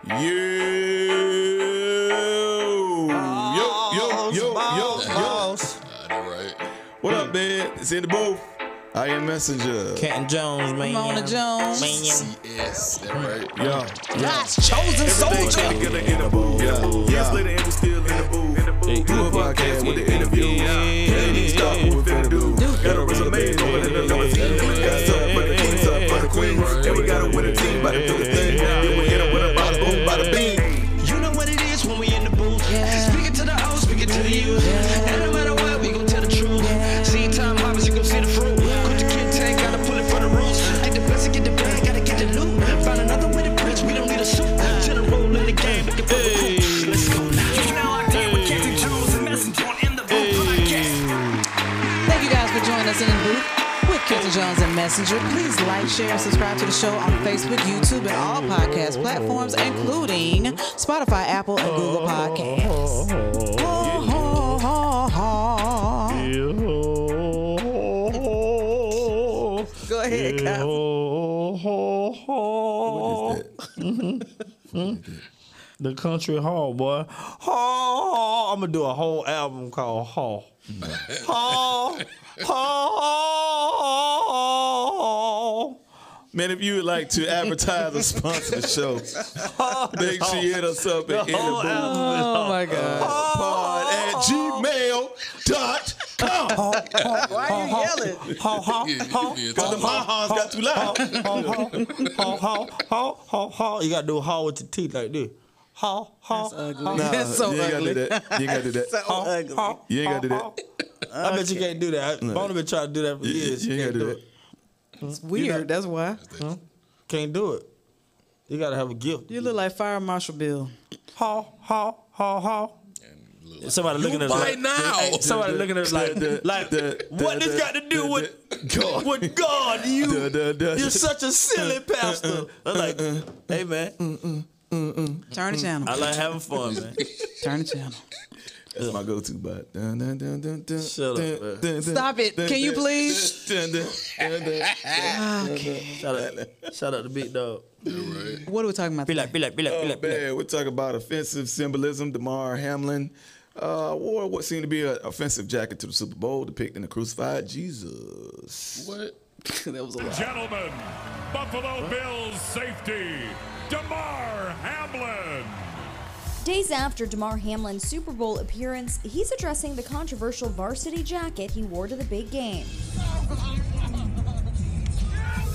Right. What up, man? It's in the booth. I am Messenja. CantonJones, man. Ramona Jones. CS, that right? Yeah. God's chosen soldier. Together in the booth. Years later, and we still in the booth. Do a podcast with the interview. Can't stop what we're finna do. Got a resume going in the number team. Got something for the king, something for the queen. And we got a winning team by the do the thing. Then we hit them with a bada boom, bada bing. You know what it is when we in the booth. Speaking to the old, speaking to the youth. And no matter what, we gon' tell the truth. See time harvest, you gon' see the fruit. Put the kid tank, gotta pull it for the roots. Get the best and get the bag, gotta get the loot. Find another winning prince, we don't need a suit. To the role in the game, looking for the crew. Let's go now. You know I did with CantonJones and Messenja in the booth podcast. Thank you guys for joining us in the booth with CantonJones and Messenja. Please like, share, and subscribe to the show on Facebook, YouTube, and all podcast platforms, including Spotify, Apple, and Google Podcasts. Go ahead, Kyle. What is that? The country hall, boy. Hall. I'm gonna do a whole album called Hall. Hall. Hall. Man, if you would like to advertise or sponsor the show, make sure you hit us up at Oh my God. pod@gmail.com. Why are you yelling? Because the ha-has got too loud. You gotta do a hall with your teeth like this. Hall. That's ugly. Nah, That's so you ain't ugly. gotta do that. You ain't gotta do that. So ugly. You ain't gotta do that. I bet you can't do that. I've only been trying to do that for years. You ain't gotta do that. It's weird. That's why. Can't do it. You gotta have a gift. You look like Fire Marshal Bill. Hall. Somebody looking at us right now. Somebody looking at us like what this got to do with God? With God, you're such a silly pastor. I'm like, hey man, Turn the channel. I like having fun, man. Turn the channel. That's my go-to, but Shut up, man. Stop it. Can you please? Shout out to Big Dog. Right. What are we talking about? Be like. man, we're talking about offensive symbolism. Demar Hamlin wore what seemed to be an offensive jacket to the Super Bowl depicting the crucified Jesus. What? That was a lot. Gentlemen, Buffalo Bills safety, Demar Hamlin. Days after Demar Hamlin's Super Bowl appearance, he's addressing the controversial varsity jacket he wore to the big game.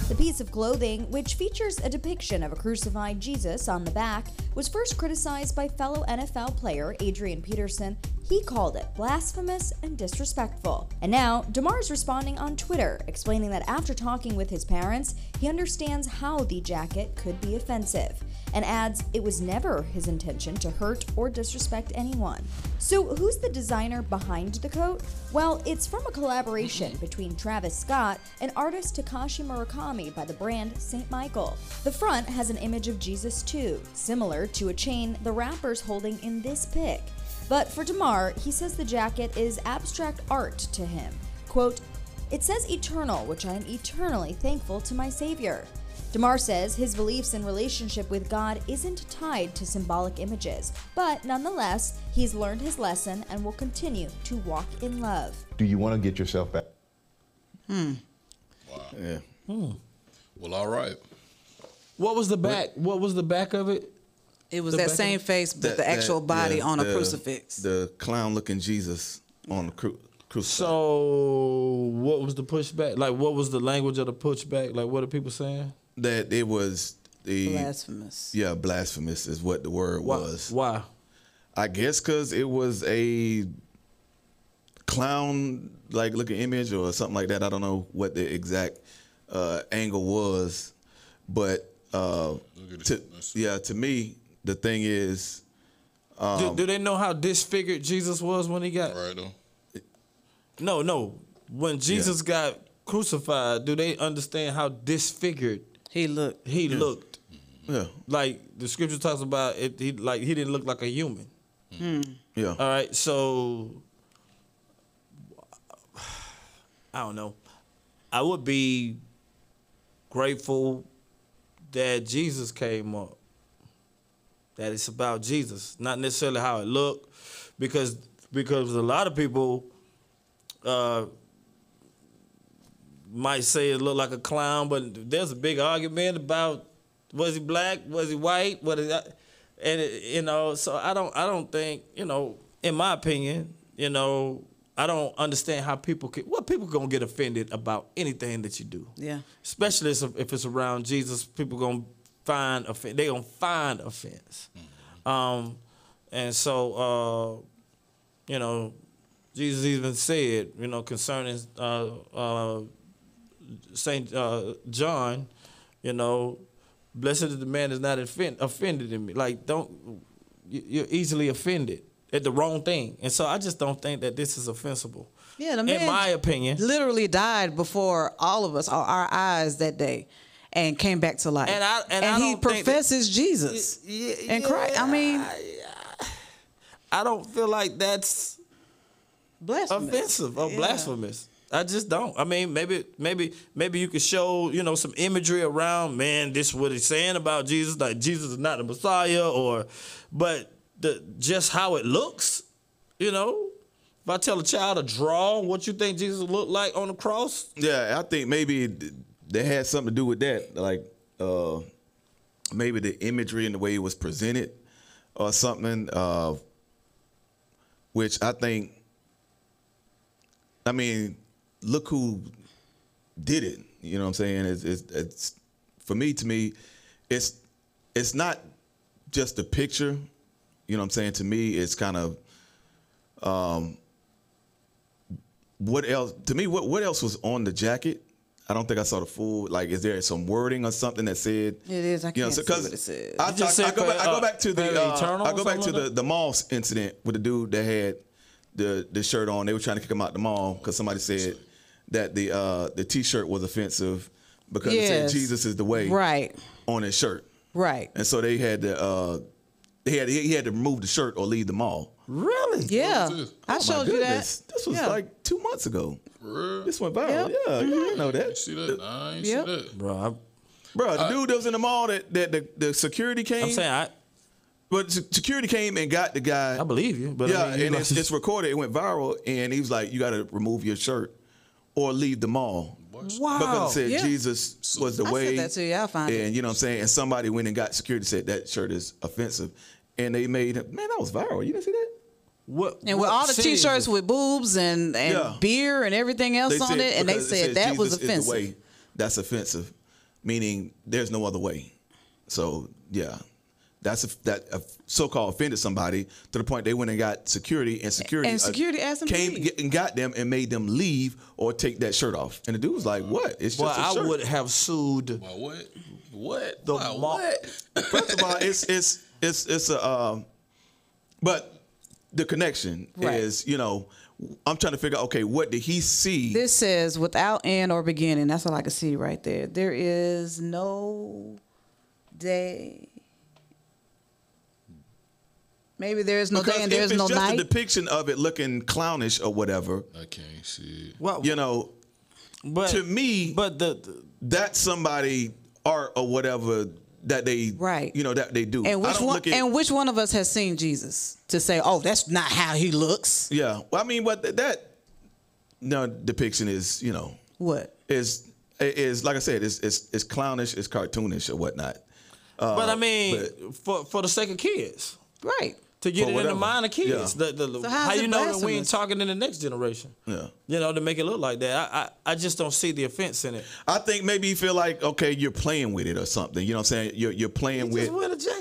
The piece of clothing, which features a depiction of a crucified Jesus on the back, was first criticized by fellow NFL player Adrian Peterson. He called it blasphemous and disrespectful. And now, Demar's responding on Twitter, explaining that after talking with his parents, he understands how the jacket could be offensive, and adds it was never his intention to hurt or disrespect anyone. So who's the designer behind the coat? Well, it's from a collaboration between Travis Scott and artist Takashi Murakami by the brand St. Michael. The front has an image of Jesus too, similar to a chain the rapper's holding in this pic. But for Demar, he says the jacket is abstract art to him. Quote, "It says eternal, which I am eternally thankful to my Savior." Demar says his beliefs and relationship with God isn't tied to symbolic images, but nonetheless, he's learned his lesson and will continue to walk in love. Do you want to get yourself back? Wow. Yeah. Well, all right. What was the back? What was the back of it? It was The that back same face, but the actual body on a crucifix. The clown-looking Jesus on the crucifix. So what was the pushback? Like, what was the language of the pushback? Like, what are people saying? That it was the Blasphemous. Yeah, blasphemous is what the word was. Why? I guess because it was a clown-like looking image or something like that. I don't know what the exact angle was, but to me, the thing is, do they know how disfigured Jesus was when he got? Right though. No. When Jesus got crucified, do they understand how disfigured He looked. looked? yeah, Like the scripture talks about it, he didn't look like a human. yeah. All right, so I don't know. I would be grateful that Jesus came up. that it's about Jesus, not necessarily how it looked, because a lot of people might say it looked like a clown, but there's a big argument about was he black, was he white, what is that? And so I don't think, in my opinion, I don't understand how people gonna get offended about anything that you do. Yeah. Especially if it's around Jesus, people gonna find offense. They gonna find offense. Mm-hmm. And so Jesus even said, concerning Saint John, blessed is the man that's not offended in me. Like, you're easily offended at the wrong thing. And so I just don't think that this is offensible. Yeah, the man, in my opinion, literally died before all of us, or our eyes that day, and came back to life. And he professes Jesus and Christ. I mean, I don't feel like that's blasphemous. Offensive or blasphemous. I just don't. I mean, maybe you could show, some imagery around, man, this is what he's saying about Jesus, like Jesus is not the Messiah, but just how it looks, if I tell a child to draw what you think Jesus looked like on the cross. Yeah, I think maybe they had something to do with that, like maybe the imagery and the way it was presented or something, which I think, look who did it. You know what I'm saying? It's to me, it's not just a picture. You know what I'm saying? To me, it's kind of what else? To me, what else was on the jacket? I don't think I saw the full. Like, is there some wording or something that said? It is. I can't see what it says. I go back to the mall incident with the dude that had the shirt on. They were trying to kick him out the mall because somebody said that the T-shirt was offensive because it said Jesus is the way on his shirt. Right. And so they had to he had to remove the shirt or leave the mall. Really? Yeah. I showed you that. This was like 2 months ago. Real? This went viral. Yeah, I didn't know that. You see that? I ain't see that. Bro, the dude that was in the mall that the security came. I'm saying But security came and got the guy. I believe you. But and it's recorded. It went viral, and he was like, "You got to remove your shirt or leave the mall." Wow. Because it said Jesus was the way. I said that to you. I'll find it. And you know what I'm saying? And somebody went and got security, said that shirt is offensive. And they made him, man, that was viral. You didn't see that? With all the T-shirts with boobs and beer and everything else on it, and they said that was offensive. Is the way that's offensive, meaning there's no other way. So, yeah. That so-called offended somebody to the point they went and got security, and security asked them came to leave. and got them and made them leave or take that shirt off. And the dude was like, "What? It's just a shirt." I would have sued. What? The what? First of all, it's a but the connection is, I'm trying to figure out, okay, what did he see? This says without end or beginning. That's all I can see right there. There is no day. Maybe there is no day and there is no night. If it's just a depiction of it looking clownish or whatever, I can't see it. Well, but to me, that's somebody art or whatever that they that they do. And which one of us has seen Jesus to say, "Oh, that's not how he looks"? Yeah, well, I mean, but that depiction is what is like I said, it's clownish, it's cartoonish or whatnot. But I mean, for the sake of kids, right? To get it in the mind of kids. So how you know that we ain't talking in the next generation? Yeah. To make it look like that. I just don't see the offense in it. I think maybe you feel like, okay, you're playing with it or something. You know what I'm saying? You're playing with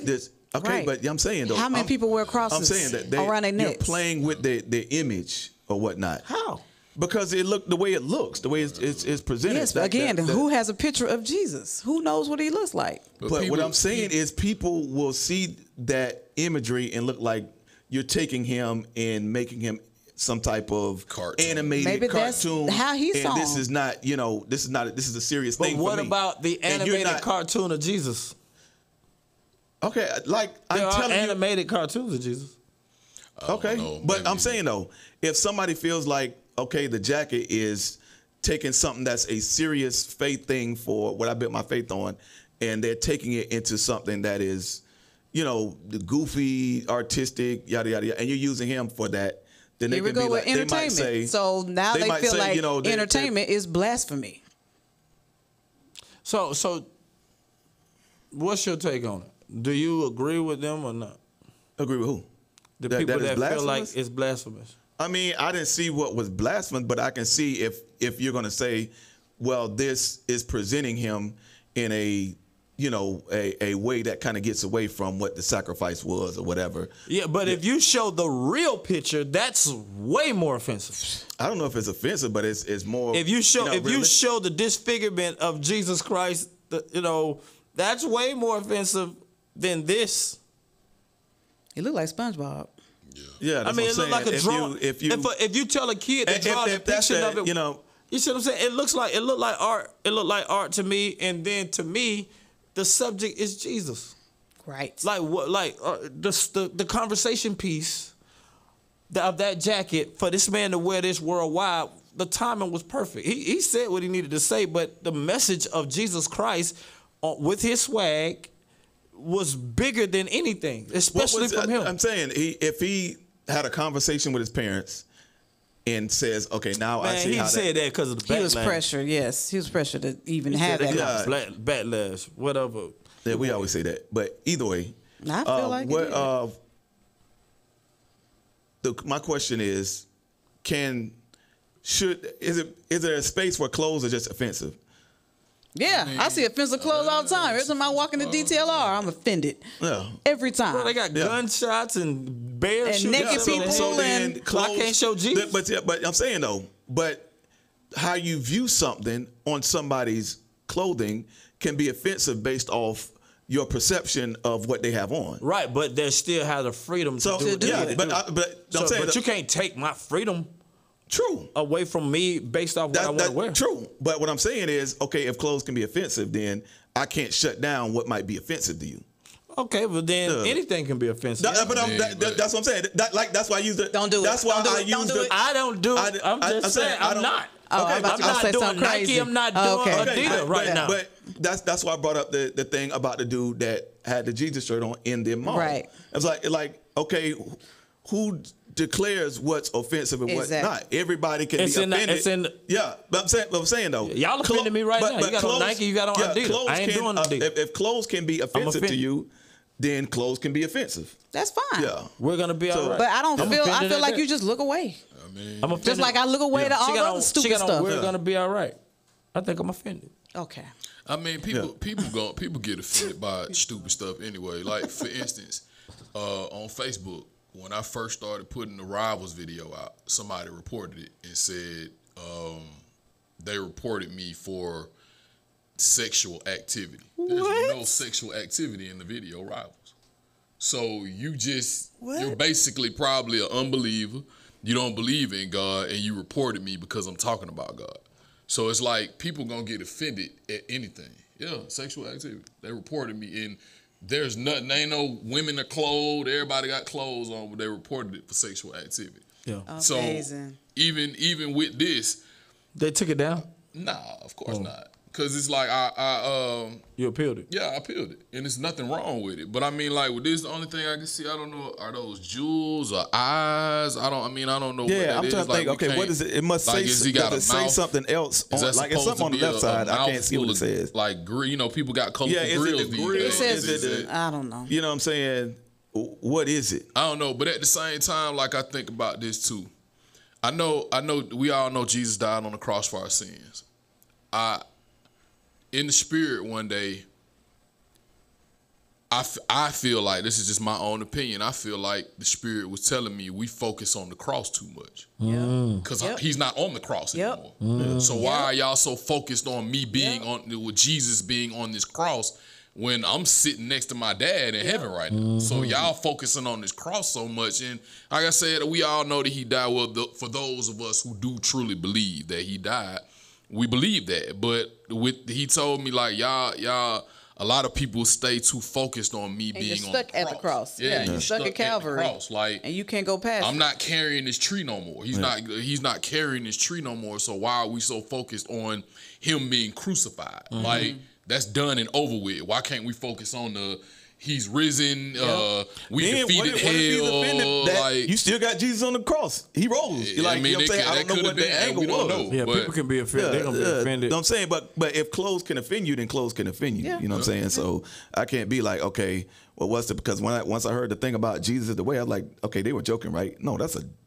this. Okay, but I'm saying though. How many people wear crosses around their necks? You're playing with the image or whatnot. How? Because it looked the way it looks, the way it's presented. Yes, but who has a picture of Jesus? Who knows what he looks like? But what I'm saying is people will see that imagery and look like you're taking him and making him some type of animated cartoon. That's how he saw him. This is not, this is a serious thing for me. But what about the animated cartoon of Jesus? Okay, like there I'm telling you, animated cartoons of Jesus. Okay, but I'm saying though, if somebody feels like, okay, the jacket is taking something that's a serious faith thing for what I built my faith on, and they're taking it into something that is, the goofy, artistic, yada yada yada, and you're using him for that, then Here they we can go be with like, they might entertainment. say, So now they might feel say, like entertainment is blasphemy. So what's your take on it? Do you agree with them or not? Agree with who? The people that feel like blasphemous? it's blasphemous. I mean, I didn't see what was blasphemous, but I can see if you're going to say, well, this is presenting him in a way that kind of gets away from what the sacrifice was or whatever. Yeah, but if you show the real picture, that's way more offensive. I don't know if it's offensive, but it's more. If you show really? you show the disfigurement of Jesus Christ, that's way more offensive than this. It looked like SpongeBob. Yeah, that's I mean, what it looked I'm like a saying. drawing. If you tell a kid to draw a depiction of it, you see what I'm saying? It looked like art. It looked like art to me, and then to me, the subject is Jesus. Right. Like what? Like the conversation piece of that jacket for this man to wear this worldwide. The timing was perfect. He said what he needed to say, but the message of Jesus Christ with his swag was bigger than anything, especially from him. I'm saying if he had a conversation with his parents and says, "Okay, now I see he how said that because of the backlash. He was pressured. Yes, he was pressured to even have that. Backlash, whatever. Yeah, we always say that, but either way, I feel like my question is, is there a space where clothes are just offensive? Yeah, I see offensive clothes all the time. Every time I walk into DTLR, I'm offended. Yeah. Every time. Bro, they got gunshots and bear And naked people. So then clothes, I can't show Jesus. But I'm saying though, but how you view something on somebody's clothing can be offensive based off your perception of what they have on. Right, but they still have the freedom to do it. But you can't take my freedom. True. Away from me based off what I want to wear. True. But what I'm saying is, okay, if clothes can be offensive, then I can't shut down what might be offensive to you. Okay, but then anything can be offensive. That's what I'm saying. That's why I use the. Don't do it. That's why I use the. I don't do it. I'm just saying I'm not. Oh, okay, I'm not doing something Nike. crazy. I'm not doing Adidas right now. But that's why I brought up the thing about the dude that had the Jesus shirt on in the mall. Right. It's like okay, who declares what's offensive and what's not? Everybody can be offended. But I'm saying though, y'all offended me right now. You got on Nike, you got on Adidas. I ain't doing Adidas. If clothes can be offensive to you, then clothes can be offensive. That's fine. Yeah, we're gonna be all right. But I feel like you just look away. I'm offended. Just like I look away to all the other stupid stuff. We're gonna be all right. I think I'm offended. Okay. I mean, people get offended by stupid stuff anyway. Like for instance, on Facebook, when I first started putting the Rivals video out, somebody reported it and said they reported me for sexual activity. There's no sexual activity in the video Rivals. So you're basically probably an unbeliever. You don't believe in God, and you reported me because I'm talking about God. So it's like people gonna get offended at anything. Yeah, sexual activity. They reported me, and there's nothing. Ain't no women are clothed. Everybody got clothes on, but they reported it for sexual activity. Yeah. Amazing. So even with this, they took it down. Nah, of course not. Because it's like you appealed it. Yeah, I appealed it, and there's nothing wrong with it. But I mean, like with this, the only thing I can see, I don't know, are those jewels or eyes? I don't know. Yeah, what I'm trying to think. Okay, what is it? It must say. Does it say something else? Like it's something on the left side. I can't see what it says. Like people got colorful grills. It says I don't know. You know what I'm saying? What is it? I don't know. But at the same time, like I think about this too. I know. We all know Jesus died on the cross for our sins. In the spirit one day, I feel like, this is just my own opinion, I feel like the spirit was telling me we focus on the cross too much. Because he's not on the cross anymore. So why are y'all so focused on me being with Jesus being on this cross when I'm sitting next to my dad in heaven right now? So y'all focusing on this cross so much. And like I said, we all know that he died. Well, for those of us who do truly believe that he died, we believe that, but he told me like y'all, a lot of people stay too focused on me being you're stuck on the cross. At the cross. Yeah, you're stuck at Calvary, like, and you can't go past. I'm not carrying this tree no more. He's not carrying this tree no more. So why are we so focused on him being crucified? Like that's done and over with. Why can't we focus on the he's risen. We Then defeated what if he's hell. offended that Like you still got Jesus on the cross. He rose. Yeah, Like, I mean, you know what I'm saying? I that don't know could what have been. the angle We don't was. know. Yeah, but people can be offended. They're gonna be offended. You know what I'm saying? But if clothes can offend you, then clothes can offend you. Yeah. You know what I'm saying? So I can't be like, okay, well, what's the, because once I heard the thing about Jesus the way, I was like, okay, they were joking, right? No,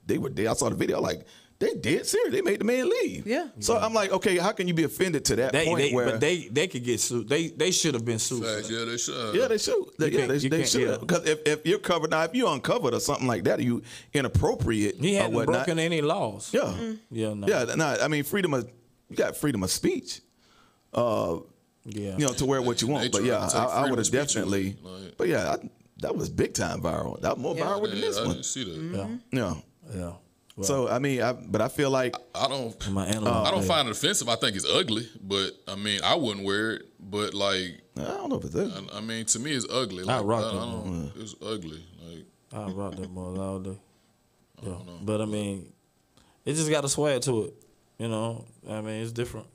they were dead. I saw the video, like, they dead serious. They made the man leave. Yeah. So I'm like, okay, how can you be offended to that point where but they could get sued. They should have been sued. Facts, yeah, they should. yeah, they should. They should. Because if you're covered now, if you're uncovered or something like that, or you inappropriate He or hadn't whatnot. broken any laws. Yeah. Yeah, no. Yeah, no, I mean, you got freedom of speech. Yeah. You know, to wear what you want. They But trying yeah, to take I freedom would of have speech definitely. away, like- But yeah, that was big time viral. That was more viral than this I one. didn't see that. Yeah. Yeah. Well, So I mean, but I feel like I don't. my animal. I don't find it offensive. I think it's ugly, but I mean, I wouldn't wear it. But like, I don't know if it's that. I mean, to me, it's ugly. Like, rock I that don't. It's ugly. Like, I rock that mother all day. Yeah. But I mean, it just got a swag to it. You know, I mean, it's different.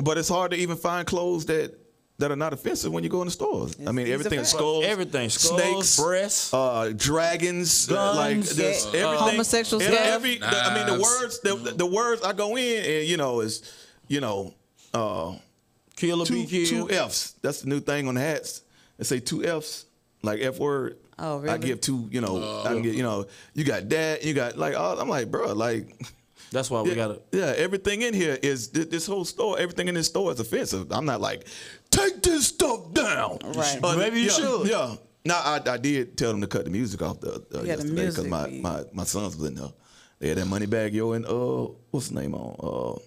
But it's hard to even find clothes that are not offensive when you go in the stores. I mean, it's a everything fact. skulls, Everything. Skulls, snakes, breasts. dragons, Guns, like just everything. homosexuals, And yeah. I mean, the Knives. words, the words I go in, and is, Kill or be killed. two F's. That's the new thing on the hats. They say 2 F's, like F word. Oh, really? I give 2. I can get. You got that. You got like. I'm like, bro, like. That's why we got it. Yeah, everything in here is this whole store. Everything in this store is offensive. I'm not like, take this stuff down. Right. Maybe you should. Yeah. Now I did tell them to cut the music off Yeah, the yesterday because music. my sons was in there. They had that money bag, yo, and what's the name on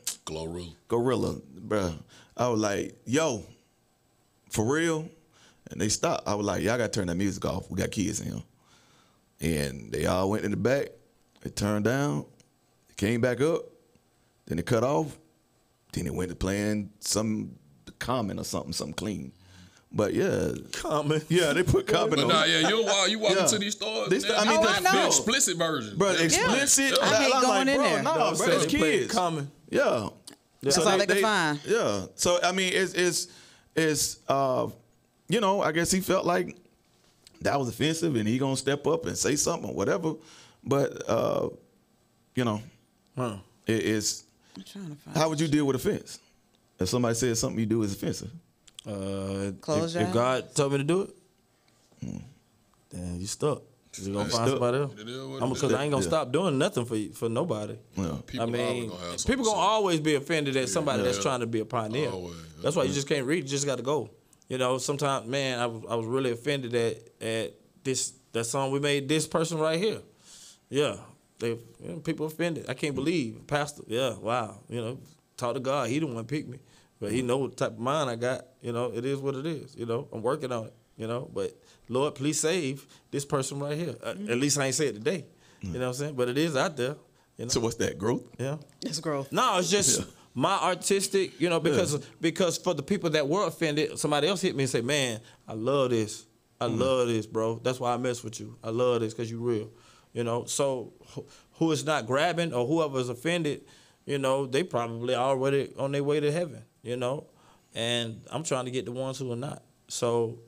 Gorilla, bruh. I was like, yo, for real, and they stopped. I was like, y'all gotta turn that music off. We got kids in here, and they all went in the back. They turned down. Came back up, then it cut off, then it went to playing some Common or something clean. But yeah, Common. yeah, they put Common but on. nah, yeah, you walk Yeah. into these stores. This- Now, I mean, the I know. explicit version. Bro, Yeah. explicit. I hate I'm going in bro, there. Nah, bro, it's kids. Common. Yeah. That's all they can find. Yeah. So I mean, it's I guess he felt like that was offensive, and he gonna step up and say something or whatever. But it is. I'm trying to find How would you deal with offense if somebody says something you do is offensive? Close your If eyes. God told me to do it, then you stuck. You gonna find stuck. somebody else. It is what it Because I ain't gonna Yeah. stop doing nothing for nobody. Yeah. People I mean, always gonna have something people to gonna say. always be offended at somebody that's trying to be a pioneer. Always. That's why you just can't read. You just got to go. Sometimes, man, I was really offended at that song we made. This person right here, yeah, people offended. I can't believe, Pastor. Yeah, wow. Talk to God. He the one picked me, but He know what type of mind I got. It is what it is. I'm working on it. But Lord, please save this person right here. At least I ain't say it today. You know what I'm saying? But it is out there. So what's that, growth? Yeah. It's growth. No, it's just my artistic, because for the people that were offended, somebody else hit me and said, man, I love this. I love this, bro. That's why I mess with you. I love this because you real. So who is not grabbing or whoever is offended, they probably already on their way to heaven, and I'm trying to get the ones who are not. So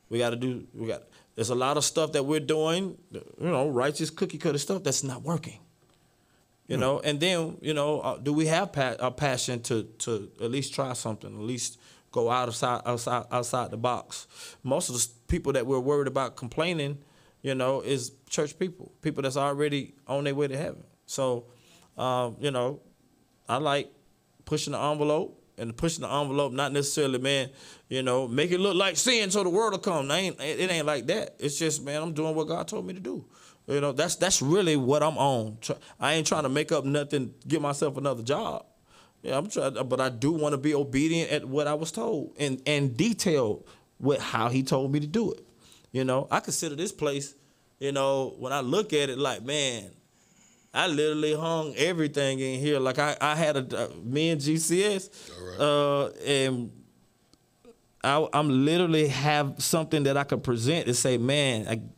there's a lot of stuff that we're doing, righteous cookie cutter stuff that's not working. And then, do we have a passion to at least try something, at least go outside the box? Most of the people that we're worried about complaining, is church people that's already on their way to heaven. So, I like pushing the envelope, and pushing the envelope, not necessarily, man, make it look like sin so the world will come. It ain't like that. It's just, man, I'm doing what God told me to do. That's really what I'm on. I ain't trying to make up nothing, give myself another job. Yeah, I'm trying, but I do want to be obedient at what I was told and detailed with how He told me to do it. I consider this place, when I look at it, like, man, I literally hung everything in here. Like I had me and GCS, and I'm literally have something that I could present and say, man,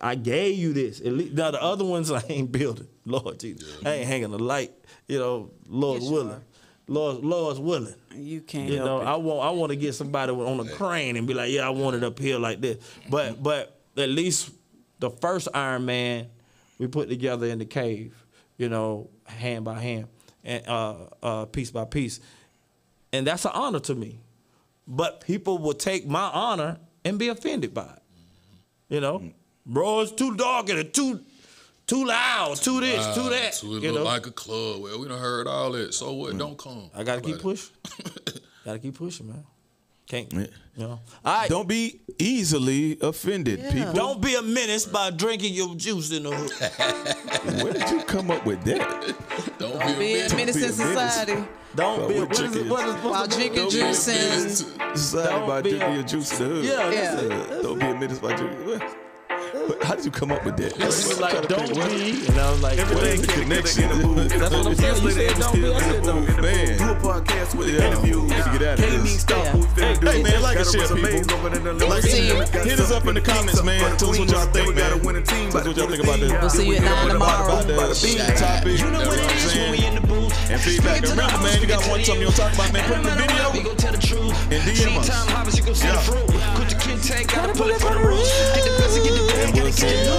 I gave you this. At least, now the other ones I ain't building. Lord Jesus, I ain't hanging a light. Lord Yes, you willing. are. Lord's willing. You can't. You know, help I want to get somebody on a crane and be like, yeah, I want it up here like this. But at least the first Iron Man we put together in the cave, you know, hand by hand and piece by piece, and that's an honor to me. But people will take my honor and be offended by it. You know, bro, it's too dark and it's too loud, too this, too that. So it look like a club. Well, we done heard all that. So what? Don't come. I gotta keep pushing. Gotta keep pushing, man. Can't, you know. All right. Don't be easily offended, people. Don't be a menace by drinking your juice in the hood. Where did you come up with that? Don't be a menace in society. Don't be a menace. While drinking juice and society by drinking your juice in the hood. Yeah. Don't be a menace by drinking. How did you come up with that? It's like, don't be. And I was like, everything connection. That's what I'm saying. You said don't be. I said don't be. Man. Do a podcast with the interview. Get out of this. Hey, man, like and share, people. Hit us up in the comments, man. Tell us what y'all think, man. Tell us what y'all think about this. We'll see you at 9 tomorrow. About the topic. You know what it is when we in the booth. And feedback. And remember, man, you got something you want to talk about, man. Put in the video. We gon' tell the truth. And DM us. Time harvest, you gon' see the fruit. Put the kid tank, gotta pull it for the rules. Get the best and get the best, gotta get the